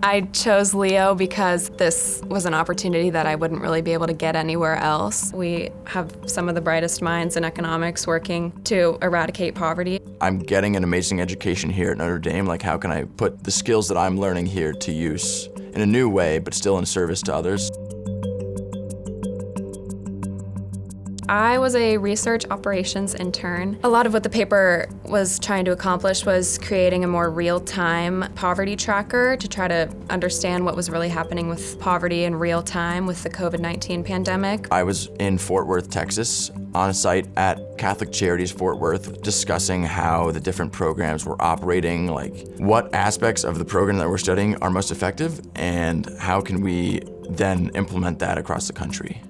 I chose Leo because this was an opportunity that I wouldn't really be able to get anywhere else. We have some of the brightest minds in economics working to eradicate poverty. I'm getting an amazing education here at Notre Dame. Like, how can I put the skills that I'm learning here to use in a new way, but still in service to others? I was a research operations intern. A lot of what the paper was trying to accomplish was creating a more real-time poverty tracker to try to understand what was really happening with poverty in real time with the COVID-19 pandemic. I was in Fort Worth, Texas, on a site at Catholic Charities Fort Worth, discussing how the different programs were operating, like what aspects of the program that we're studying are most effective, and how can we then implement that across the country.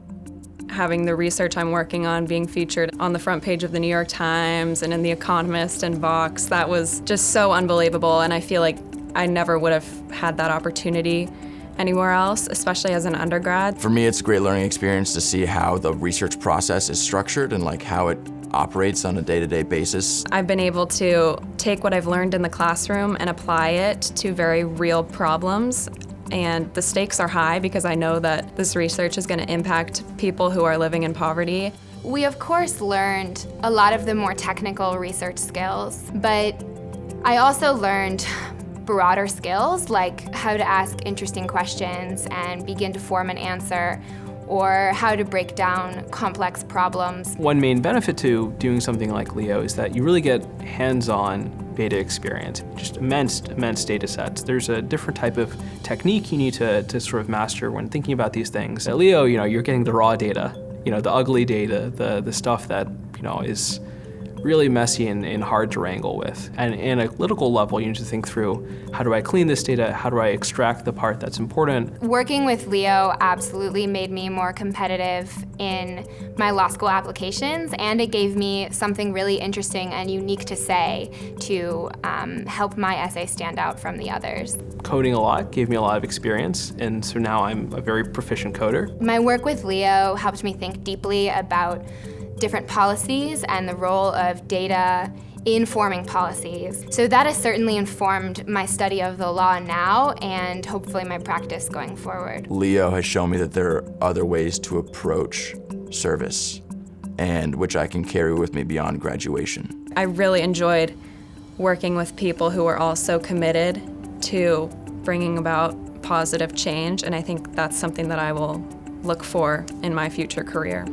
Having the research I'm working on being featured on the front page of the New York Times and in The Economist and Vox, that was just so unbelievable, and I feel like I never would have had that opportunity anywhere else, especially as an undergrad. For me, it's a great learning experience to see how the research process is structured and like how it operates on a day-to-day basis. I've been able to take what I've learned in the classroom and apply it to very real problems. And the stakes are high because I know that this research is going to impact people who are living in poverty. We of course learned a lot of the more technical research skills, but I also learned broader skills like how to ask interesting questions and begin to form an answer, or how to break down complex problems. One main benefit to doing something like Leo is that you really get hands-on beta experience, just immense data sets. There's a different type of technique you need to sort of master when thinking about these things. At Leo, you're getting the raw data, the ugly data, the stuff that, is really messy and hard to wrangle with. And in a analytical level, you need to think through, how do I clean this data? How do I extract the part that's important? Working with Leo absolutely made me more competitive in my law school applications, and it gave me something really interesting and unique to say to help my essay stand out from the others. Coding a lot gave me a lot of experience, and so now I'm a very proficient coder. My work with Leo helped me think deeply about different policies and the role of data in forming policies. So that has certainly informed my study of the law now and hopefully my practice going forward. Leo has shown me that there are other ways to approach service, and which I can carry with me beyond graduation. I really enjoyed working with people who are all so committed to bringing about positive change, and I think that's something that I will look for in my future career.